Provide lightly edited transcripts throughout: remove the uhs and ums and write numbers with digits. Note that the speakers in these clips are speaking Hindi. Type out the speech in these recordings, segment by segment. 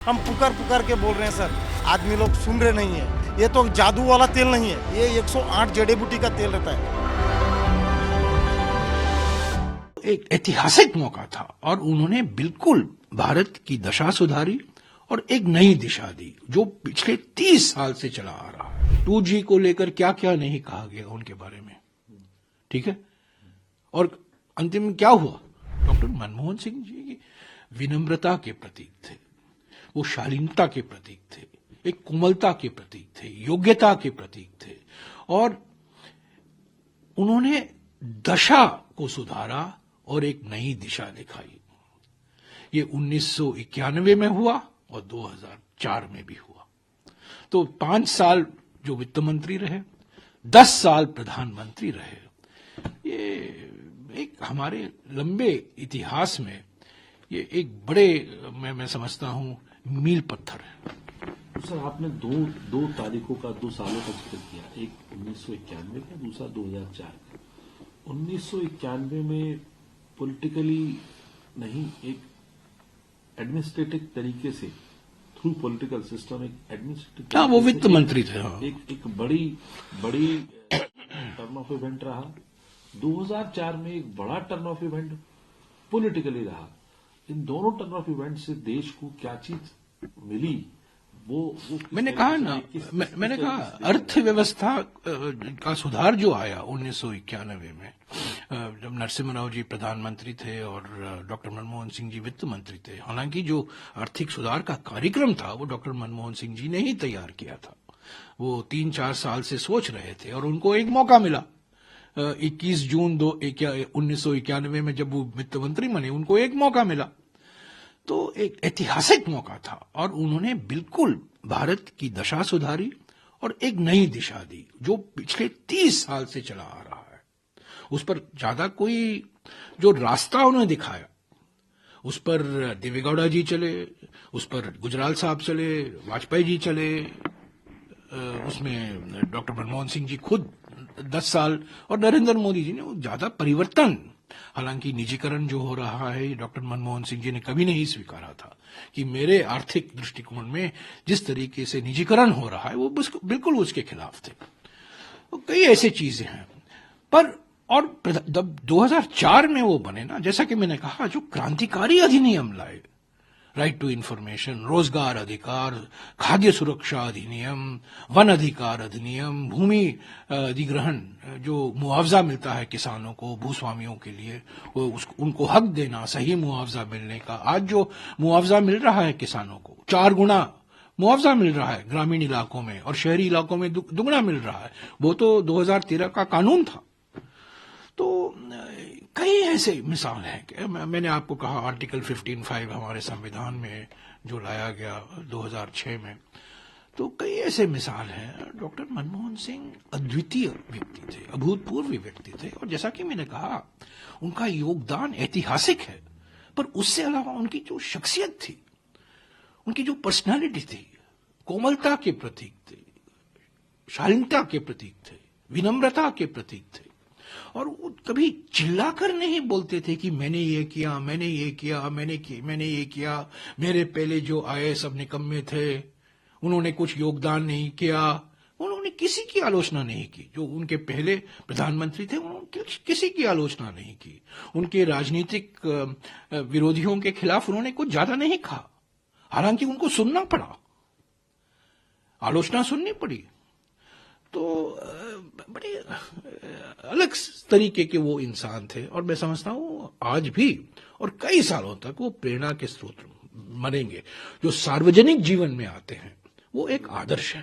हम पुकार पुकार के बोल रहे हैं सर, आदमी लोग सुन रहे नहीं है। ये तो जादू वाला तेल नहीं है, ये 108 जड़ी बूटी का तेल रहता है। एक ऐतिहासिक मौका था और उन्होंने बिल्कुल भारत की दशा सुधारी और एक नई दिशा दी जो पिछले 30 साल से चला आ रहा है। 2G को लेकर क्या क्या नहीं कहा गया उनके बारे में, ठीक है। और अंतिम में क्या हुआ? डॉक्टर मनमोहन सिंह जी की विनम्रता के प्रतीक थे, वो शालीनता के प्रतीक थे, एक कोमलता के प्रतीक थे, योग्यता के प्रतीक थे और उन्होंने दशा को सुधारा और एक नई दिशा दिखाई। ये 1991 में हुआ और 2004 में भी हुआ। तो 5 साल जो वित्त मंत्री रहे, 10 साल प्रधानमंत्री रहे, ये एक हमारे लंबे इतिहास में ये एक बड़े मैं समझता हूं मील पत्थर है। सर, आपने दो तारीखों का 2 सालों का जिक्र किया, एक 1991 का, दूसरा 2004 का। 1991 में पॉलिटिकली नहीं, एक एडमिनिस्ट्रेटिव तरीके से, थ्रू पॉलिटिकल सिस्टम, एक एडमिनिस्ट्रेटिव, हाँ, वो वित्त मंत्री थे। हाँ। एक बड़ी टर्न ऑफ इवेंट रहा। 2004 में एक बड़ा टर्न ऑफ इवेंट पॉलिटिकली रहा। इन दोनों टर्न ऑफ इवेंट से देश को क्या चीज मिली, वो मैंने कहा ना, मैंने कहा अर्थव्यवस्था का सुधार जो आया 1991 में, जब नरसिम्हा राव जी प्रधानमंत्री थे और डॉक्टर मनमोहन सिंह जी वित्त मंत्री थे। हालांकि जो आर्थिक सुधार का कार्यक्रम था वो डॉक्टर मनमोहन सिंह जी ने ही तैयार किया था। वो 3-4 साल से सोच रहे थे और उनको एक मौका मिला। 21 जून 1991 में जब वो वित्त मंत्री बने, उनको एक मौका मिला। तो एक ऐतिहासिक मौका था और उन्होंने बिल्कुल भारत की दशा सुधारी और एक नई दिशा दी जो पिछले 30 साल से चला आ रहा है। उस पर ज्यादा कोई जो रास्ता उन्होंने दिखाया, उस पर देवेगौड़ा जी चले, उस पर गुजराल साहब चले, वाजपेयी जी चले, उसमें डॉक्टर मनमोहन सिंह जी खुद 10 साल और नरेंद्र मोदी जी ने ज्यादा परिवर्तन। हालांकि निजीकरण जो हो रहा है, डॉक्टर मनमोहन सिंह जी ने कभी नहीं स्वीकारा था कि मेरे आर्थिक दृष्टिकोण में जिस तरीके से निजीकरण हो रहा है वो बिल्कुल उसके खिलाफ थे। तो कई ऐसी चीजें हैं। पर और जब 2004 में वो बने ना, जैसा कि मैंने कहा, जो क्रांतिकारी अधिनियम लाए, राइट टू इंफॉर्मेशन, रोजगार अधिकार, खाद्य सुरक्षा अधिनियम, वन अधिकार अधिनियम, भूमि अधिग्रहण, जो मुआवजा मिलता है किसानों को, भूस्वामियों के लिए, उनको हक देना, सही मुआवजा मिलने का। आज जो मुआवजा मिल रहा है किसानों को, 4 गुना मुआवजा मिल रहा है ग्रामीण इलाकों में और शहरी इलाकों में दुगना मिल रहा है। वो तो 2013 का कानून था। तो कई ऐसे मिसाल हैं कि मैंने आपको कहा आर्टिकल 15(5) हमारे संविधान में जो लाया गया 2006 में। तो कई ऐसे मिसाल हैं। डॉक्टर मनमोहन सिंह अद्वितीय व्यक्ति थे, अभूतपूर्व व्यक्ति थे और जैसा कि मैंने कहा, उनका योगदान ऐतिहासिक है। पर उससे अलावा उनकी जो शख्सियत थी, उनकी जो पर्सनालिटी थी, कोमलता के प्रतीक थे, शालीनता के प्रतीक थे, विनम्रता के प्रतीक थे। और वो कभी चिल्लाकर नहीं बोलते थे कि मैंने ये किया, मैंने ये किया, मैंने ये किया, मेरे पहले जो आए सब निकम्मे थे, उन्होंने कुछ योगदान नहीं किया। उन्होंने किसी की आलोचना नहीं की। जो उनके पहले प्रधानमंत्री थे, उन्होंने किसी की आलोचना नहीं की। उनके राजनीतिक विरोधियों के खिलाफ उन्होंने कुछ ज्यादा नहीं कहा। हालांकि उनको सुनना पड़ा, आलोचना सुननी पड़ी। तो बड़े अलग तरीके के वो इंसान थे और मैं समझता हूं आज भी और कई सालों तक वो प्रेरणा के स्रोत बनेंगे। जो सार्वजनिक जीवन में आते हैं वो एक आदर्श है।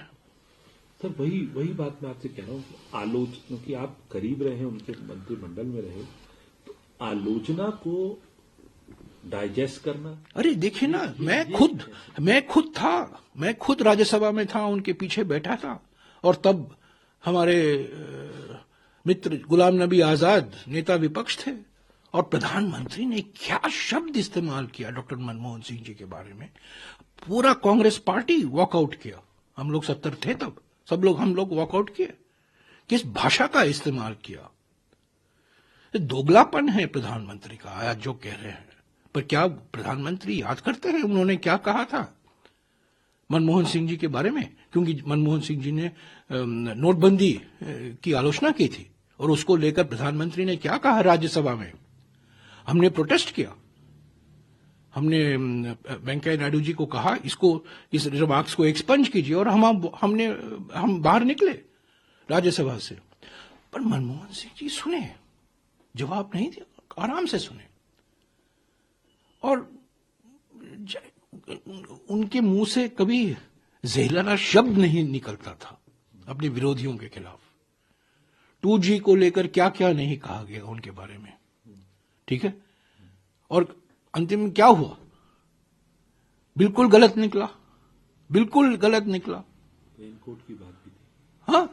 सर, वही बात मैं आपसे कह रहा हूँ, आलोचना, क्योंकि आप करीब रहे, उनके मंत्रिमंडल में रहे, तो आलोचना को डाइजेस्ट करना। अरे देखिए ना, मैं खुद राज्यसभा में था, उनके पीछे बैठा था और तब हमारे मित्र गुलाम नबी आजाद नेता विपक्ष थे और प्रधानमंत्री ने क्या शब्द इस्तेमाल किया डॉक्टर मनमोहन सिंह जी के बारे में। पूरा कांग्रेस पार्टी वॉकआउट किया। हम लोग 70 थे तब, हम लोग वॉकआउट किए। किस भाषा का इस्तेमाल किया। दोगलापन है प्रधानमंत्री का आज जो कह रहे हैं। पर क्या प्रधानमंत्री याद करते हैं उन्होंने क्या कहा था? मनमोहन सिंह जी के बारे में, क्योंकि मनमोहन सिंह जी ने नोटबंदी की आलोचना की थी और उसको लेकर प्रधानमंत्री ने क्या कहा राज्यसभा में, हमने प्रोटेस्ट किया, हमने वेंकैया नायडू जी को कहा इस रिमार्क्स को एक्सपंज कीजिए और हम बाहर निकले राज्यसभा से। पर मनमोहन सिंह जी सुने, जवाब नहीं दिया, आराम से सुने और उनके मुंह से कभी जहरीला शब्द नहीं निकलता था अपने विरोधियों के खिलाफ। 2G को लेकर क्या क्या नहीं कहा गया उनके बारे में, ठीक है। और अंतिम में क्या हुआ, बिल्कुल गलत निकला, बिल्कुल गलत निकला। रेनकोट की बात भी थी। हाँ,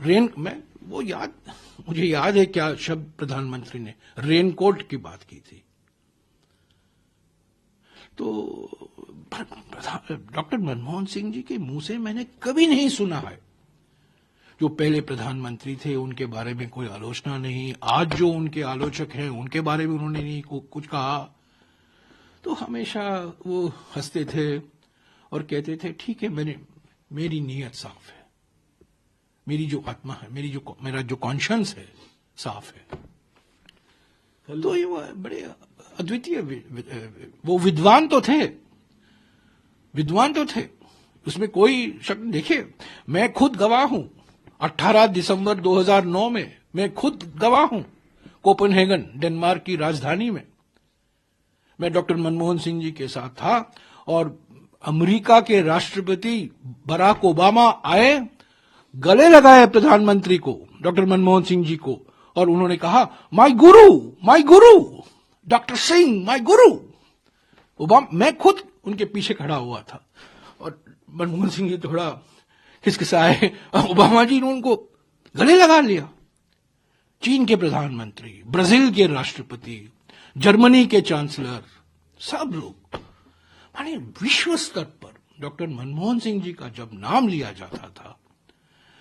मुझे याद है क्या शब्द प्रधानमंत्री ने रेनकोट की बात की थी। तो डॉक्टर मनमोहन सिंह जी के मुंह से मैंने कभी नहीं सुना है, जो पहले प्रधानमंत्री थे उनके बारे में कोई आलोचना नहीं, आज जो उनके आलोचक हैं उनके बारे में उन्होंने नहीं कुछ कहा। तो हमेशा वो हंसते थे और कहते थे ठीक है, मेरी नीयत साफ है, मेरी जो आत्मा है, मेरा जो कॉन्शियंस है साफ है। तो ये बड़े अद्वितीय वो विद्वान तो थे, उसमें कोई शक। देखिए, मैं खुद गवाह हूं, 18 दिसंबर 2009 में मैं खुद गवाह हूं, कोपेनहेगन डेनमार्क की राजधानी में मैं डॉक्टर मनमोहन सिंह जी के साथ था और अमेरिका के राष्ट्रपति बराक ओबामा आए, गले लगाए प्रधानमंत्री को, डॉक्टर मनमोहन सिंह जी को, और उन्होंने कहा my Guru doctor Singh, my Guru. Obama, मैं खुद उनके पीछे खड़ा हुआ था और मनमोहन सिंह जी थोड़ा खिसखिसाए, ओबामा जी ने उनको गले लगा लिया। चीन के प्रधानमंत्री, ब्राजील के राष्ट्रपति, जर्मनी के चांसलर, सब लोग, माने विश्व स्तर पर डॉक्टर मनमोहन सिंह जी का जब नाम लिया जाता था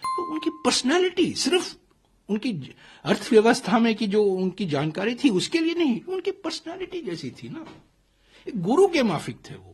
तो उनकी पर्सनालिटी, सिर्फ उनकी अर्थव्यवस्था में की जो उनकी जानकारी थी उसके लिए नहीं, उनकी पर्सनालिटी जैसी थी ना, एक गुरु के माफिक थे वो।